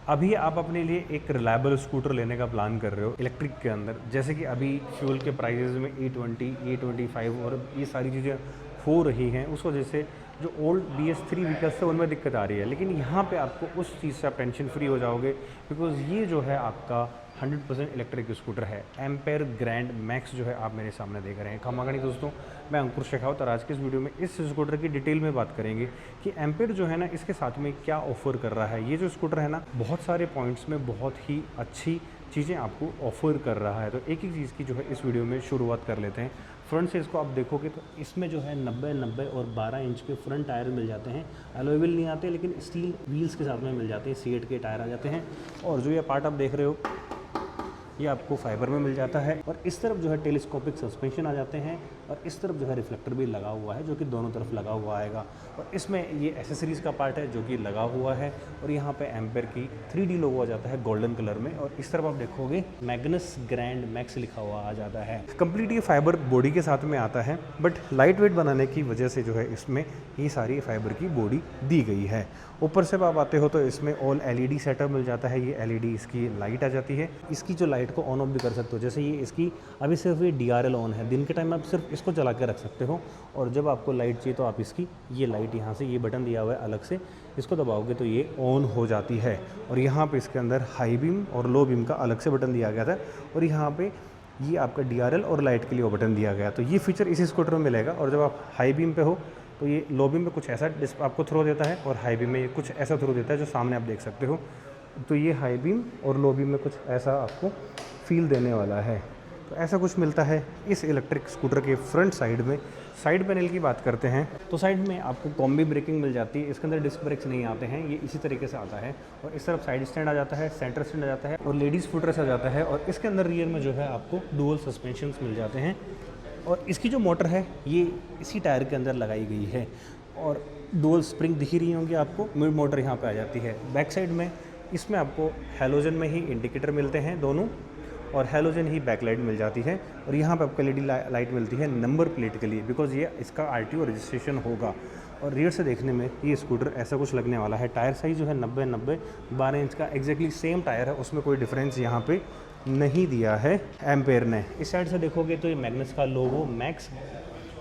अभी आप अपने लिए एक रिलायबल स्कूटर लेने का प्लान कर रहे हो इलेक्ट्रिक के अंदर, जैसे कि अभी फ्यूल के प्राइसेस में E20, E25 और ये सारी चीज़ें हो रही हैं, उस वजह से जो ओल्ड BS3 व्हीकल्स थे उनमें दिक्कत आ रही है। लेकिन यहाँ पे आपको उस चीज़ से आप टेंशन फ्री हो जाओगे, बिकॉज़ ये जो है आपका 100% इलेक्ट्रिक स्कूटर है। एम्पेयर ग्रैंड मैक्स जो है आप मेरे सामने देख रहे हैं। खमागणी दोस्तों, मैं अंकुर शेखावत और आज के इस वीडियो में इस स्कूटर की डिटेल में बात करेंगे कि एम्पेयर जो है ना इसके साथ में क्या ऑफ़र कर रहा है। ये जो स्कूटर है ना बहुत सारे पॉइंट्स में बहुत ही अच्छी चीज़ें आपको ऑफ़र कर रहा है। तो एक एक चीज़ की जो है इस वीडियो में शुरुआत कर लेते हैं। फ्रंट से इसको आप देखोगे तो इसमें जो है 90 और 12 इंच के फ्रंट टायर मिल जाते हैं। अलॉय व्हील नहीं आते, लेकिन स्टील व्हील्स के साथ में मिल जाते हैं। C8 के टायर आ जाते हैं। और जो ये पार्ट आप देख रहे हो ये आपको फाइबर में मिल जाता है। और इस तरफ जो है टेलीस्कोपिक सस्पेंशन आ जाते हैं और इस तरफ जो है रिफ्लेक्टर भी लगा हुआ है, जो कि दोनों तरफ लगा हुआ आएगा। और इसमें ये एसेसरीज़ का पार्ट है जो कि लगा हुआ है। और यहाँ पे एम्पेयर की 3D लोगो आ जाता है गोल्डन कलर में। और इस तरफ आप देखोगे मैग्नस ग्रैंड मैक्स लिखा हुआ आ जाता है। कंप्लीट ये फाइबर बॉडी के साथ में आता है, बट लाइट वेट बनाने की वजह से जो है इसमें ये सारी फाइबर की बॉडी दी गई है। ऊपर से आप आते हो तो इसमें ऑल LED सेटअप मिल जाता है। ये LED इसकी लाइट आ जाती है। इसकी जो लाइट को ऑन ऑफ भी कर सकते हो, जैसे ये इसकी अभी सिर्फ ये DRL ऑन है। दिन के टाइम आप सिर्फ इसको चला के रख सकते हो, और जब आपको लाइट चाहिए तो आप इसकी ये लाइट यहाँ से, ये बटन दिया हुआ है अलग से, इसको दबाओगे तो ये ऑन हो जाती है। और यहाँ पे इसके अंदर हाई बीम और लो बीम का अलग से बटन दिया गया था। और यहाँ पे ये आपका DRL और लाइट के लिए वो बटन दिया गया। तो ये फीचर इसी स्कूटर में मिलेगा। और जब आप हाई बीम पे हो तो ये लो बीम में कुछ ऐसा आपको थ्रो देता है, और हाई बीम में ये कुछ ऐसा थ्रो देता है जो सामने आप देख सकते हो। तो ये हाई बीम और लो बीम में कुछ ऐसा आपको फील देने वाला है। तो ऐसा कुछ मिलता है इस इलेक्ट्रिक स्कूटर के फ्रंट साइड में। साइड पैनल की बात करते हैं तो साइड में आपको कॉम्बी ब्रेकिंग मिल जाती है। इसके अंदर डिस्क ब्रेक्स नहीं आते हैं, ये इसी तरीके से आता है। और इस तरफ साइड स्टैंड आ जाता है, सेंटर स्टैंड आ जाता है और लेडीज़ फुटरेस्ट आ जाता है। और इसके अंदर रियर में जो है आपको डुअल सस्पेंशंस मिल जाते हैं। और इसकी जो मोटर है ये इसी टायर के अंदर लगाई गई है। और डुअल स्प्रिंग दिख ही रही होंगी आपको। मिड मोटर यहाँ पे आ जाती है। बैक साइड में इसमें आपको हेलोजन में ही इंडिकेटर मिलते हैं दोनों, और हेलोजन ही बैकलाइट मिल जाती है। और यहाँ पे आपको LED लाइट मिलती है नंबर प्लेट के लिए, बिकॉज ये इसका RTO रजिस्ट्रेशन होगा। और रियर से देखने में ये स्कूटर ऐसा कुछ लगने वाला है। टायर साइज़ जो है 90 12 इंच का एग्जैक्टली सेम टायर है, उसमें कोई डिफरेंस यहाँ पे नहीं दिया है एम्पेयर ने। इस साइड से देखोगे तो ये मैग्नस का लोगो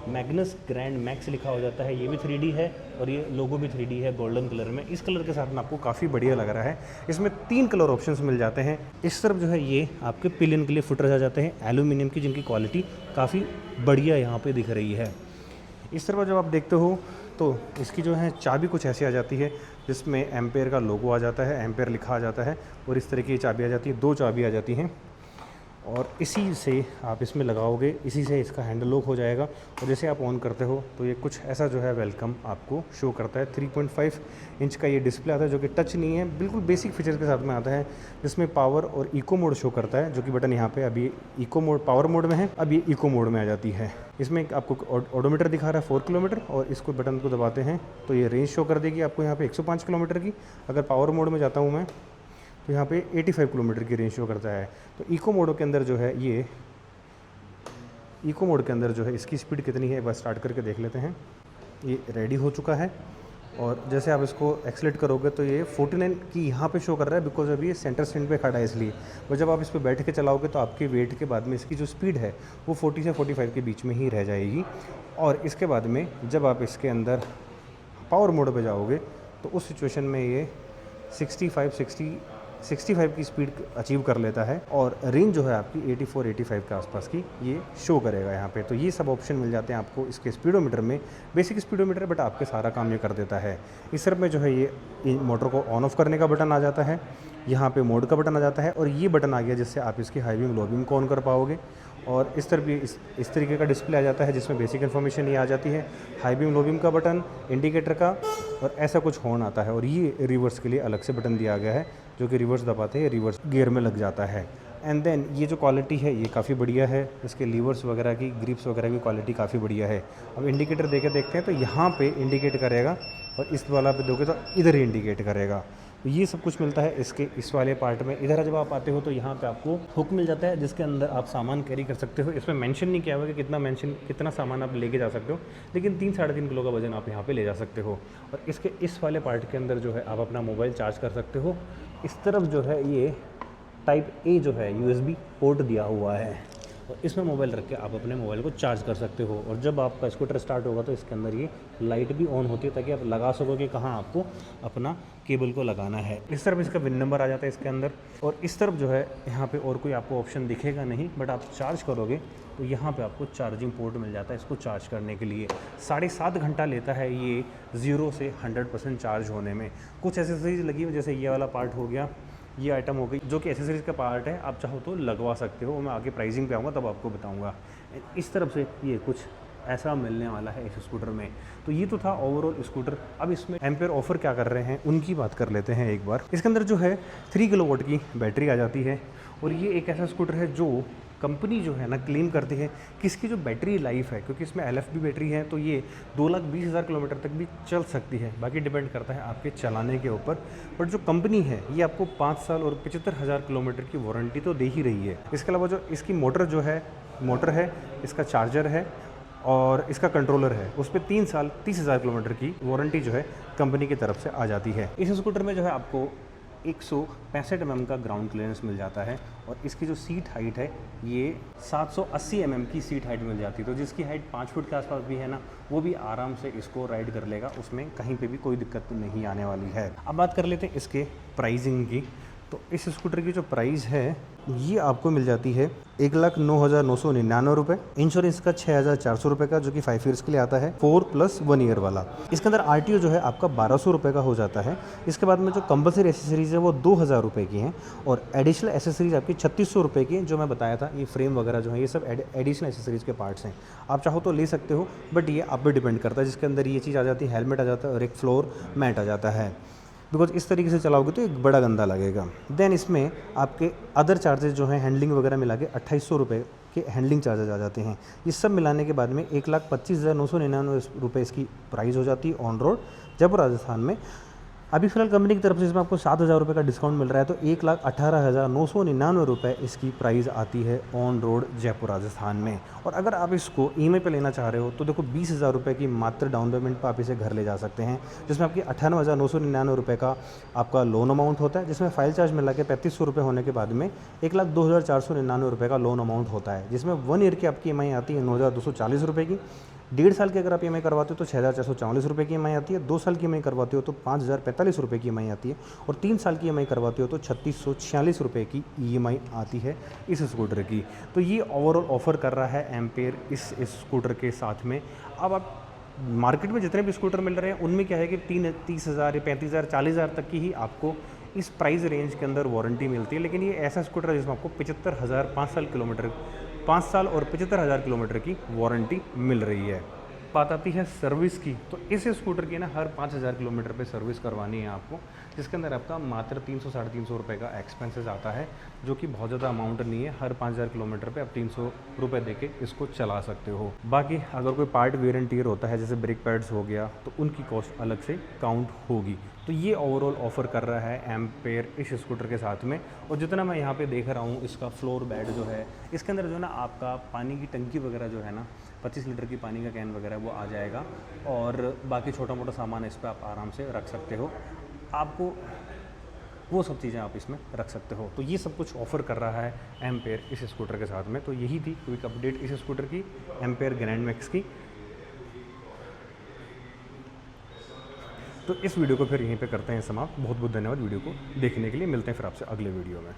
मैग्नस ग्रैंड मैक्स लिखा हो जाता है। ये भी 3D है और ये लोगो भी 3D है गोल्डन कलर में। इस कलर के साथ में आपको काफ़ी बढ़िया लग रहा है। इसमें 3 कलर ऑप्शंस मिल जाते हैं। इस तरफ जो है ये आपके पिलियन के लिए फुटर्स आ जाते हैं एल्यूमिनियम की, जिनकी क्वालिटी काफ़ी बढ़िया यहाँ पे दिख रही है। इस तरफ जब आप देखते हो तो इसकी जो है चाबी कुछ ऐसी आ जाती है जिसमें एम्पेयर का लोगो आ जाता है, एम्पेयर लिखा आ जाता है। और इस तरह की चाबी आ जाती है, 2 चाबी आ जाती हैं। और इसी से आप इसमें लगाओगे, इसी से इसका हैंडल लॉक हो जाएगा। और जैसे आप ऑन करते हो तो ये कुछ ऐसा जो है वेलकम आपको शो करता है। 3.5 इंच का ये डिस्प्ले आता है जो कि टच नहीं है, बिल्कुल बेसिक फीचर्स के साथ में आता है, जिसमें पावर और इको मोड शो करता है, जो कि बटन यहाँ पे अभी इको मोड पावर मोड में है, अब ये इको मोड में आ जाती है। इसमें आपको ओडोमीटर दिखा रहा है 4 किलोमीटर, और इसको बटन को दबाते हैं तो ये रेंज शो कर देगी आपको यहाँ पे 105 किलोमीटर की। अगर पावर मोड में जाता हूँ मैं तो यहाँ पे 85 किलोमीटर की रेंज शो करता है। तो इको मोड के अंदर जो है ये इको मोड के अंदर जो है इसकी स्पीड कितनी है एक बार स्टार्ट करके देख लेते हैं। ये रेडी हो चुका है। और जैसे आप इसको एक्सलेट करोगे तो ये 49 की यहाँ पे शो कर रहा है, बिकॉज अभी ये सेंटर स्टैंड पे खड़ा है इसलिए। और जब आप इस पर बैठ के चलाओगे तो आपके वेट के बाद में इसकी जो स्पीड है वो 40 से 45 के बीच में ही रह जाएगी। और इसके बाद में जब आप इसके अंदर पावर मोड पे जाओगे तो उस सिचुएशन में ये 65 की स्पीड अचीव कर लेता है। और रेंज जो है आपकी 84-85 के आसपास की ये शो करेगा यहाँ पे। तो ये सब ऑप्शन मिल जाते हैं आपको इसके स्पीडोमीटर में। बेसिक स्पीडोमीटर, बट आपके सारा काम ये कर देता है। इस तरफ में जो है ये मोटर को ऑन ऑफ करने का बटन आ जाता है, यहाँ पे मोड का बटन आ जाता है, और ये बटन आ गया जिससे आप इसकी हाई बीम लो बीम को ऑन कर पाओगे। और इस तरफ भी इस तरीके का डिस्प्ले आ जाता है जिसमें बेसिक इन्फॉर्मेशन ये आ जाती है, हाई बीम लो बीम का बटन, इंडिकेटर का, और ऐसा कुछ हॉर्न आता है। और ये रिवर्स के लिए अलग से बटन दिया गया है, जो कि रिवर्स दबाते हैं रिवर्स गियर में लग जाता है। एंड देन ये जो क्वालिटी है ये काफ़ी बढ़िया है। इसके लीवर्स वगैरह की, ग्रिप्स वगैरह की क्वालिटी काफ़ी बढ़िया है। अब इंडिकेटर देके देखते हैं तो यहाँ पे इंडिकेट करेगा, और इस वाला पे दोगे तो इधर ही इंडिकेट करेगा। तो ये सब कुछ मिलता है इसके इस वाले पार्ट में। इधर जब आप आते हो तो यहाँ पे आपको हुक मिल जाता है जिसके अंदर आप सामान कैरी कर सकते हो। इसमें मेंशन नहीं किया हुआ कि कितना सामान आप लेके जा सकते हो, लेकिन 3-3.5 किलो का वजन आप यहाँ पे ले जा सकते हो। और इसके इस वाले पार्ट के अंदर जो है आप अपना मोबाइल चार्ज कर सकते हो। इस तरफ जो है ये टाइप ए जो है USB पोर्ट दिया हुआ है और इसमें मोबाइल रख के आप अपने मोबाइल को चार्ज कर सकते हो। और जब आपका स्कूटर स्टार्ट होगा तो इसके अंदर ये लाइट भी ऑन होती है ताकि आप लगा सको कि कहाँ आपको अपना केबल को लगाना है। इस तरफ इसका विन नंबर आ जाता है इसके अंदर और इस तरफ जो है यहाँ पे और कोई आपको ऑप्शन दिखेगा नहीं, बट आप चार्ज करोगे तो यहाँ पे आपको चार्जिंग पोर्ट मिल जाता है इसको चार्ज करने के लिए। 7.5 घंटा लेता है ये 0 से 100% चार्ज होने में। कुछ एसेसरीज लगी हुई जैसे ये वाला पार्ट हो गया, ये आइटम हो गई जो कि एसेसरीज़ का पार्ट है, आप चाहो तो लगवा सकते हो। मैं आगे प्राइसिंग पे आऊँगा तब आपको बताऊँगा। इस तरफ से ये कुछ ऐसा मिलने वाला है इस स्कूटर में। तो ये तो था ओवरऑल स्कूटर। अब इसमें एम्पेयर ऑफर क्या कर रहे हैं उनकी बात कर लेते हैं एक बार। इसके अंदर जो है 3 किलोवाट की बैटरी आ जाती है और ये एक ऐसा स्कूटर है जो कंपनी जो है ना क्लेम करती है कि इसकी जो बैटरी लाइफ है, क्योंकि इसमें LFP बैटरी है तो ये 2,20,000 किलोमीटर तक भी चल सकती है। बाकी डिपेंड करता है आपके चलाने के ऊपर। बट जो कंपनी है ये आपको 5 साल और 75,000 किलोमीटर की वारंटी तो दे ही रही है। इसके अलावा जो इसकी मोटर है, इसका चार्जर है और इसका कंट्रोलर है, उस पर 3 साल 30,000 किलोमीटर की वारंटी जो है कंपनी की तरफ से आ जाती है। इस स्कूटर में जो है आपको 165 mm का ग्राउंड क्लियरेंस मिल जाता है और इसकी जो सीट हाइट है ये 780 mm की सीट हाइट मिल जाती है। तो जिसकी हाइट 5 फुट के आसपास भी है ना, वो भी आराम से इसको राइड कर लेगा, उसमें कहीं पे भी कोई दिक्कत नहीं आने वाली है। अब बात कर लेते हैं इसके प्राइसिंग की। तो इस स्कूटर की जो प्राइस है ये आपको मिल जाती है 1,09,999 रुपये। इंश्योरेंस का 6,400 रुपये का, जो कि 5 ईयर्स के लिए आता है, 4+1 ईयर वाला। इसके अंदर RTO जो है आपका 1,200 रुपये का हो जाता है। इसके बाद में जो कंपलसरी एसेसरीज है वो 2,000 रुपये की हैं और एडिशनल एसेसरीज आपकी 3,600 रुपये की, जो मैं बताया था। ये फ्रेम वगैरह जो है ये सब एडिशनल एसेसरीज के पार्ट्स हैं, आप चाहो तो ले सकते हो, बट ये आप पे डिपेंड करता है। जिसके अंदर ये चीज़ आ जाती है, हेलमेट आ जाता है और एक फ्लोर मैट आ जाता है। बिकॉज इस तरीके से चलाओगे तो एक बड़ा गंदा लगेगा। देन इसमें आपके अदर चार्जेस जो हैं हैंडलिंग वगैरह मिला के 2,800 रुपये के हैंडलिंग चार्जेस आ जाते हैं। ये सब मिलाने के बाद में 1,25,999 रुपये इसकी प्राइस हो जाती है ऑन रोड जयपुर राजस्थान में। अभी फिलहाल कंपनी की तरफ से इसमें आपको 7,000 रुपये का डिस्काउंट मिल रहा है, तो 1,18,999 रुपये इसकी प्राइस आती है ऑन रोड जयपुर राजस्थान में। और अगर आप इसको EMI पे लेना चाह रहे हो तो देखो 20,000 रुपये की मात्र डाउन पेमेंट पर आप इसे घर ले जा सकते हैं, जिसमें आपकी 98,999 रुपये का आपका लोन अमाउंट होता है, जिसमें फाइल चार्ज मिला के 3,500 रुपये होने के बाद में 1,02,499 रुपये का लोन अमाउंट होता है, जिसमें 1 ईयर की आपकी EMI आती है 9,240 रुपये की। 1.5 साल की अगर आप EMI करवाते हो तो 6,444 रुपये की EMI आती है। 2 साल की EMI करवाते हो तो 5,045 रुपये की EMI आती है और 3 साल की EMI करवाते हो तो 3,646 रुपये की EMI आती है इस स्कूटर की। तो ये ओवरऑल ऑफर कर रहा है एम्पेयर इस स्कूटर के साथ में। अब आप मार्केट में जितने भी स्कूटर मिल रहे हैं उनमें क्या है कि 30,000 या 35,000 40,000 तक की ही आपको इस प्राइस रेंज के अंदर वारंटी मिलती है। लेकिन ये ऐसा स्कूटर है जिसमें आपको 75,000 5 साल और 75,000 किलोमीटर की वारंटी मिल रही है। बात आती है सर्विस की, तो इस स्कूटर की ना हर 5,000 किलोमीटर पे सर्विस करवानी है आपको, जिसके अंदर आपका मात्र 300-350 रुपये का एक्सपेंसेस आता है, जो कि बहुत ज़्यादा अमाउंट नहीं है। हर 5,000 किलोमीटर पे आप 300 रुपये दे के इसको चला सकते हो। बाकी अगर कोई पार्ट वेयर एंड टियर होता है, जैसे ब्रेक पैड्स हो गया, तो उनकी कॉस्ट अलग से काउंट होगी। तो ये ओवरऑल ऑफर कर रहा है एम्पेयर इस स्कूटर के साथ में। और जितना मैं यहाँ पे देख रहा हूँ, इसका फ्लोर बेड जो है, इसके अंदर जो है ना आपका पानी की टंकी वगैरह जो है ना, 25 लीटर की पानी का कैन वगैरह वो आ जाएगा और बाकी छोटा मोटा सामान इस पर आप आराम से रख सकते हो। आपको वो सब चीज़ें आप इसमें रख सकते हो। तो ये सब कुछ ऑफर कर रहा है एम्पेयर इस स्कूटर के साथ में। तो यही थी क्विक अपडेट इस स्कूटर की, एम्पेयर ग्रैंड मैक्स की। तो इस वीडियो को फिर यहीं पे करते हैं समाप्त। बहुत बहुत धन्यवाद वीडियो को देखने के लिए। मिलते हैं फिर आपसे अगले वीडियो में।